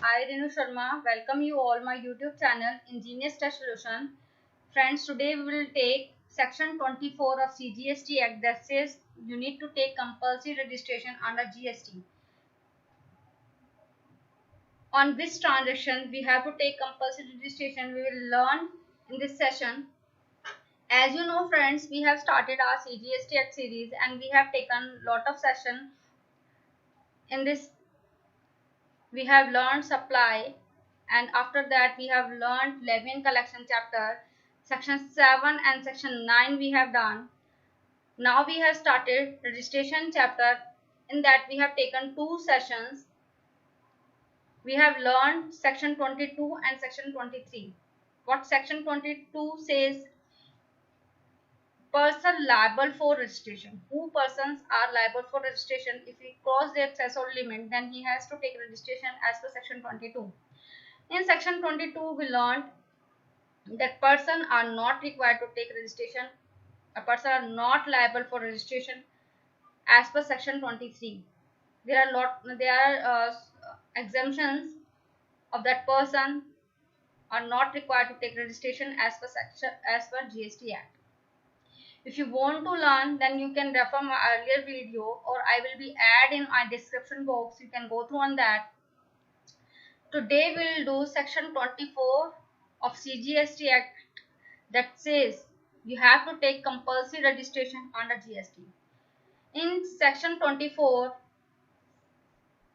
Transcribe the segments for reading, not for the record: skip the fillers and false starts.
I, Renu Sharma, welcome you all my YouTube channel Ingenious Test Solution. Friends, today we will take section 24 of CGST Act that says you need to take compulsory registration under GST. On which transaction we have to take compulsory registration, we will learn in this session. As you know friends, we have started our CGST Act series and we have taken lot of session. In this we have learned supply, and after that we have learned levy and collection chapter. Section 7 and section 9 we have done. Now we have started registration chapter. In that we have taken 2 sessions. We have learned section 22 and section 23. What section 22 says? Person liable for registration. Who persons are liable for registration? If he cross their threshold limit, then he has to take registration as per section 22. In section 22, we learned that person are not required to take registration. A person are not liable for registration as per section 23. There are exemptions of that person are not required to take registration as per GST Act. If you want to learn, then you can refer my earlier video, or I will be add in my description box. You can go through on that. Today we will do section 24 of CGST Act that says you have to take compulsory registration under GST. In section 24,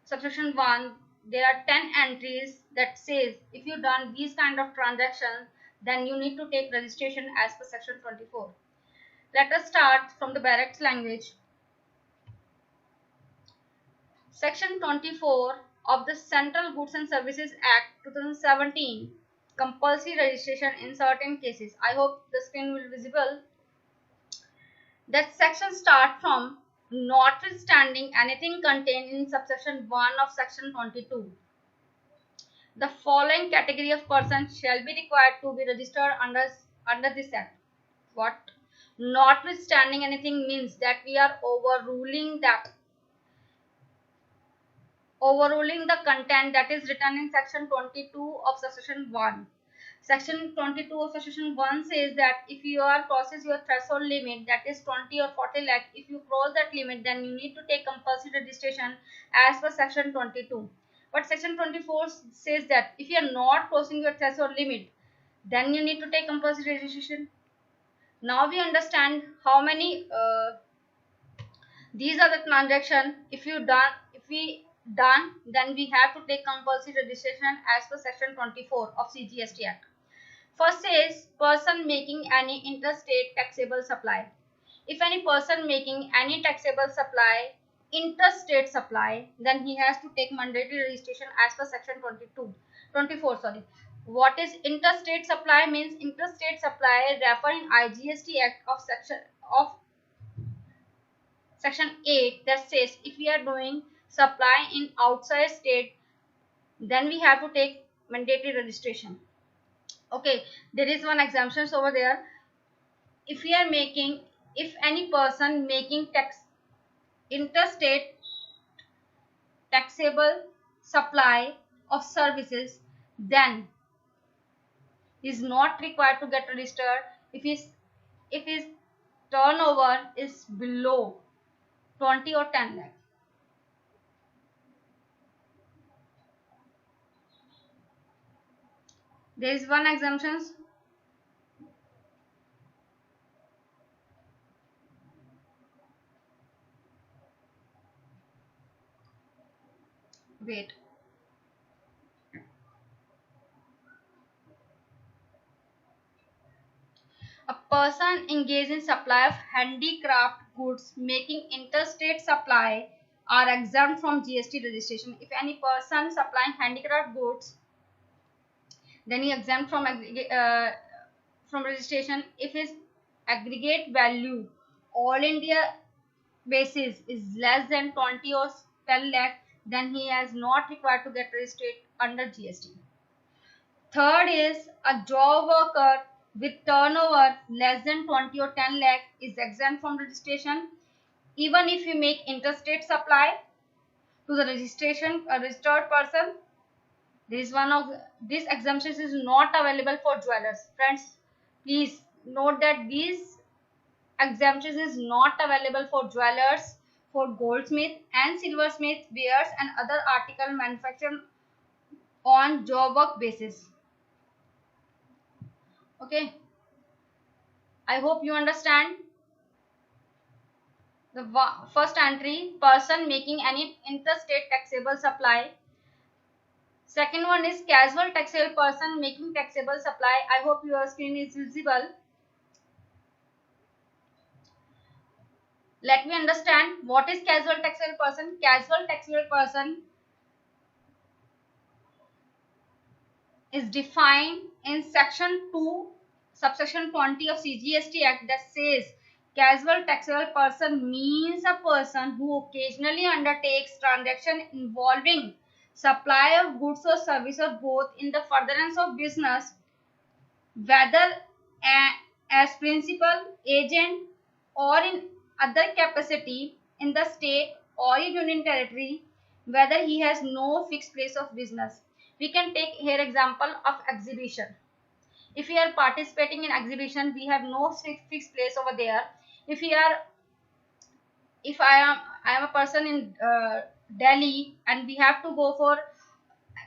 subsection 1, there are 10 entries that says if you done these kind of transactions, then you need to take registration as per section 24. Let us start from the barracks language. Section 24 of the Central Goods and Services Act 2017, compulsory registration in certain cases. I hope the screen will be visible. That section starts from notwithstanding anything contained in subsection 1 of section 22. The following category of persons shall be required to be registered under this act. What? Notwithstanding anything means that we are overruling the content that is written in section 22 of section 1. Section 22 of section 1 says that if you are crosses your threshold limit, that is 20 or 40 lakh, if you cross that limit, then you need to take compulsory registration as per section 22. But section 24 says that if you are not crossing your threshold limit, then you need to take compulsory registration. Now we understand how many these are the transactions. If we done, then we have to take compulsory registration as per section 24 of CGST Act. First is person making any interstate taxable supply. If any person making any taxable supply, interstate supply, then he has to take mandatory registration as per section 24. What is interstate supply means? Interstate supply referring IGST Act of section 8 that says if we are doing supply in outside state, then we have to take mandatory registration. Okay, there is one exemption over there. If any person making interstate taxable supply of services, then is not required to get registered if his turnover is below 20 or 10 lakh. There is one exemption. Wait. A person engaged in supply of handicraft goods making interstate supply are exempt from GST registration. If any person supplying handicraft goods, then he exempt from registration if his aggregate value all India basis is less than 20 or 10 lakh, then he is not required to get registered under GST. Third is a job worker with turnover less than 20 or 10 lakh is exempt from registration even if you make interstate supply to the registered person. This one of this exemption is not available for jewelers. Friends, please note that these exemptions is not available for jewelers, for goldsmith and silversmith wares and other article manufactured on job work basis. Okay, I hope you understand. The first entry, person making any interstate taxable supply. Second one is casual taxable person making taxable supply. I hope your screen is visible. Let me understand what is casual taxable person. Casual taxable person is defined in section 2 subsection 20 of CGST Act that says casual taxable person means a person who occasionally undertakes transaction involving supply of goods or service or both in the furtherance of business, whether as principal, agent or in other capacity in the state or union territory, whether he has no fixed place of business. We can take here example of exhibition. If we are participating in exhibition, we have no fixed place over there. If we are, if I am a person in Delhi and we have to go for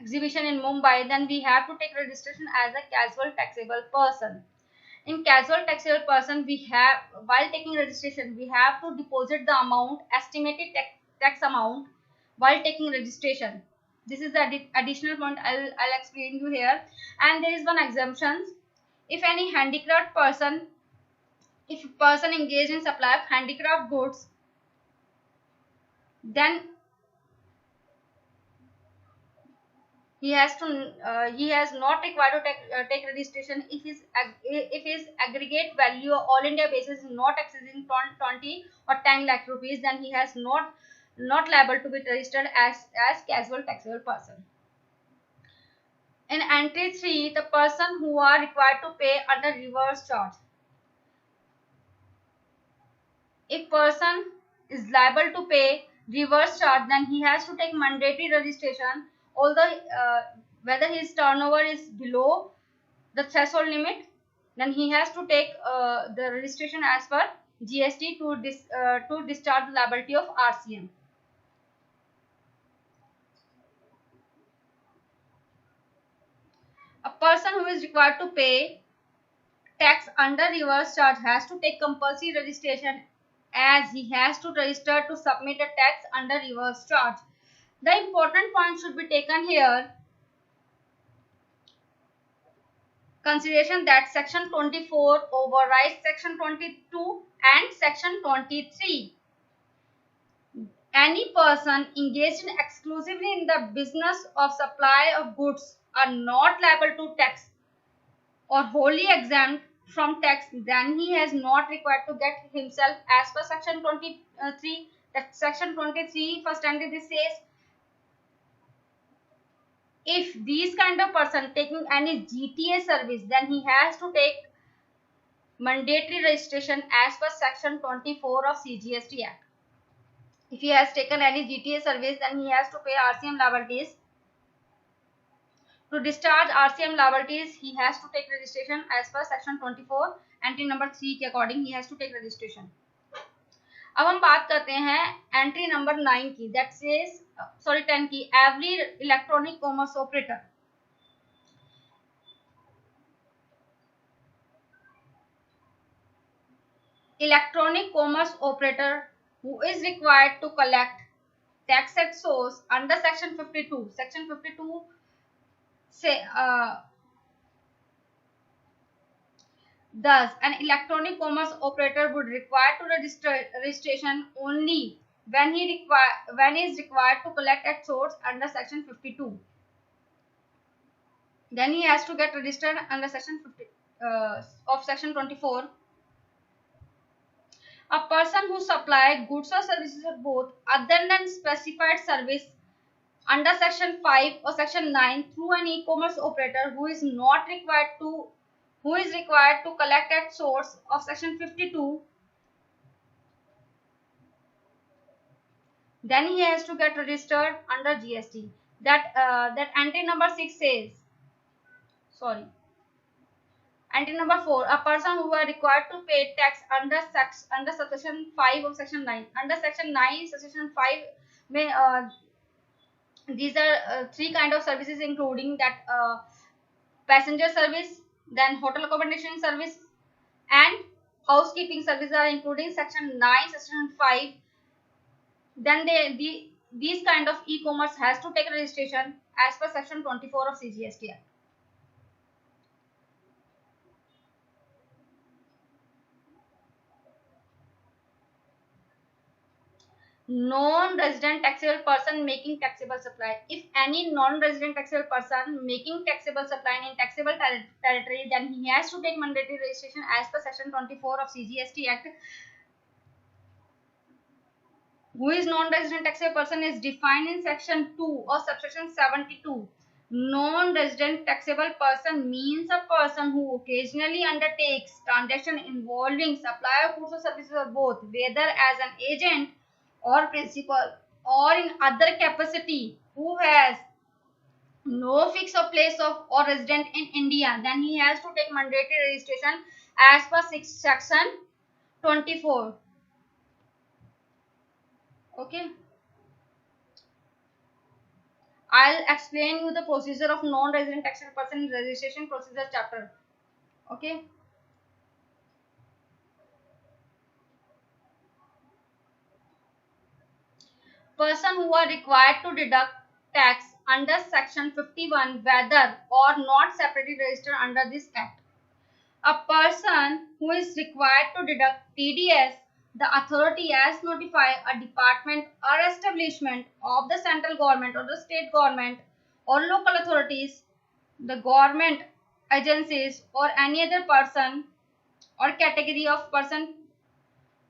exhibition in Mumbai, then we have to take registration as a casual taxable person. In casual taxable person, we have, while taking registration, we have to deposit the amount, estimated tax amount while taking registration. This is the additional point I'll explain you here. And there is one exemption. If any handicraft person, if a person engaged in supply of handicraft goods, then he has not required to take registration if his aggregate value all India basis is not exceeding 20 or 10 lakh rupees, then he has not liable to be registered as casual taxable person. In entry 3, the person who are required to pay under reverse charge. If person is liable to pay reverse charge, then he has to take mandatory registration, although whether his turnover is below the threshold limit, then he has to take the registration as per GST to discharge the liability of RCM. A person who is required to pay tax under reverse charge has to take compulsory registration, as he has to register to submit a tax under reverse charge. The important point should be taken here. Consideration that section 24 overrides section 22 and section 23. Any person engaged in exclusively in the business of supply of goods are not liable to tax or wholly exempt from tax, then he has not required to get himself as per section 23. That section 23 first entry, this says if these kind of person taking any GTA service, then he has to take mandatory registration as per section 24 of CGST Act. If he has taken any GTA service, then he has to pay RCM liabilities. To discharge RCM liabilities, he has to take registration as per section 24 entry number 3 के according he has to take registration. अब हम बात करते हैं entry number 9 की, that says 10 की, every electronic commerce operator. Electronic commerce operator who is required to collect tax at source under section 52. Section 52 say thus an electronic commerce operator would require to register registration only when is required to collect at source under section 52. Then he has to get registered under section 50 of section 24. A person who supplies goods or services or both other than specified service under section 5 or section 9 through an e-commerce operator who is required to collect at source of section 52, then he has to get registered under GST. That entry number 6 says, sorry, entry number 4, a person who are required to pay tax under subsection 5 of section 9. Under section 9, section 5, may these are three kind of services, including that passenger service, then hotel accommodation service, and housekeeping services are including section 9, section 5. Then these kind of e-commerce has to take registration as per section 24 of CGST Act. Non-resident taxable person making taxable supply. If any non-resident taxable person making taxable supply in taxable territory, then he has to take mandatory registration as per section 24 of CGST Act. Who is non-resident taxable person is defined in section 2 or subsection 72. Non-resident taxable person means a person who occasionally undertakes transaction involving supply of goods or services or both, whether as an agent or principal or in other capacity, who has no fixed of place of or resident in India, then he has to take mandatory registration as per section 24. Okay, I'll explain you the procedure of non-resident taxable person in registration procedure chapter. Okay. Person who are required to deduct tax under section 51 whether or not separately registered under this act. A person who is required to deduct TDS, the authority has notified a department or establishment of the central government or the state government or local authorities, the government agencies or any other person or category of person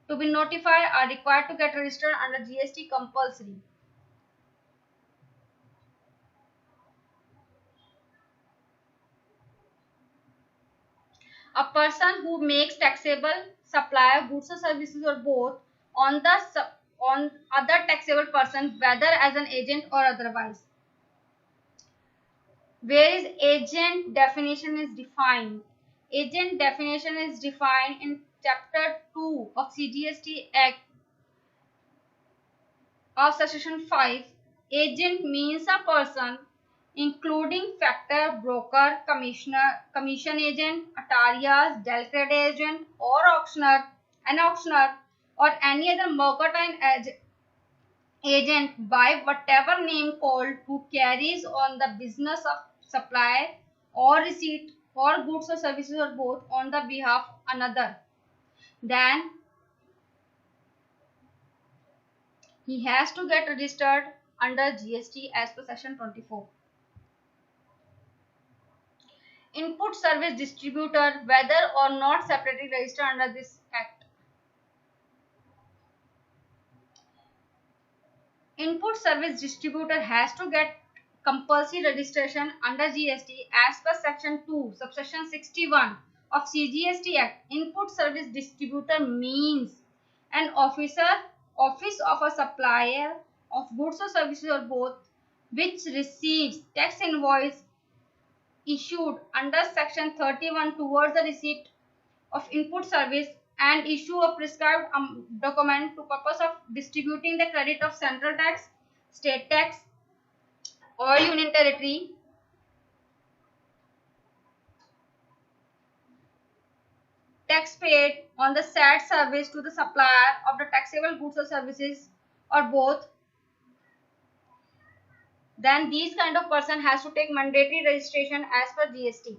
to be notified are required to get registered under GST compulsory. A person who makes taxable supply of goods or services or both on other taxable person, whether as an agent or otherwise. Where is agent definition is defined? Agent definition is defined in chapter 2 of CGST Act of section 5. Agent means a person including factor, broker, commission agent, atarias, delegate agent, or an auctioneer, or any other mercantile agent by whatever name called, who carries on the business of supply or receipt or goods or services or both on the behalf of another. Then he has to get registered under GST as per section 24. Input service distributor, whether or not separately registered under this act. Input service distributor has to get compulsory registration under GST as per section 2 subsection 61 of CGST Act. Input service distributor means an office of a supplier of goods or services or both, which receives tax invoice issued under section 31 towards the receipt of input service and issue a prescribed document to purpose of distributing the credit of central tax, state tax, or union territory tax paid on the said service to the supplier of the taxable goods or services or both. Then these kind of person has to take mandatory registration as per GST.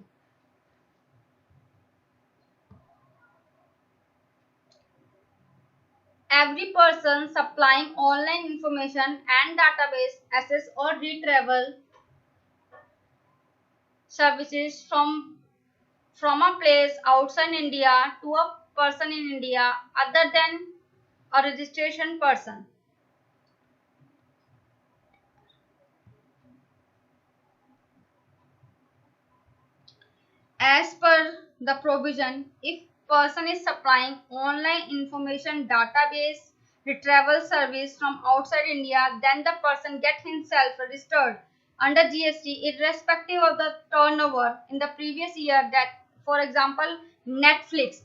Every person supplying online information and database access or retrieval services from a place outside India to a person in India other than a registration person. As per the provision, if person is supplying online information database retrieval service from outside India, then the person get himself registered under GST irrespective of the turnover in the previous year. That, for example, Netflix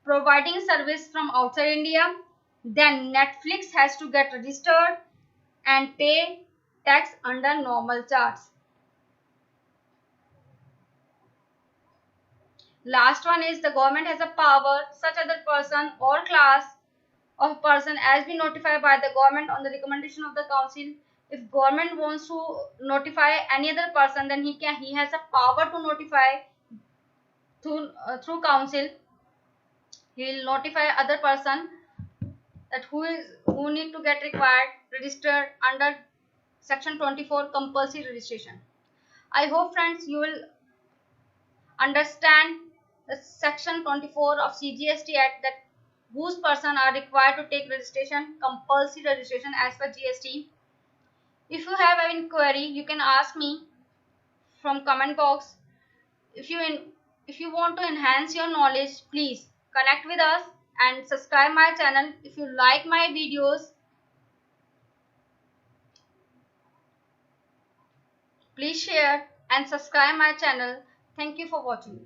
providing service from outside India, then Netflix has to get registered and pay tax under normal charge. Last one is the government has a power such other person or class of person as be notified by the government on the recommendation of the council. If government wants to notify any other person, then he has a power to notify through council. He will notify other person that who need to get required registered under section 24 compulsory registration. I hope friends you will understand the section 24 of CGST Act, that whose person are required to take registration, compulsory registration as per GST. If you have any query, you can ask me from comment box. If you want to enhance your knowledge, please connect with us and subscribe my channel. If you like my videos, please share and subscribe my channel. Thank you for watching.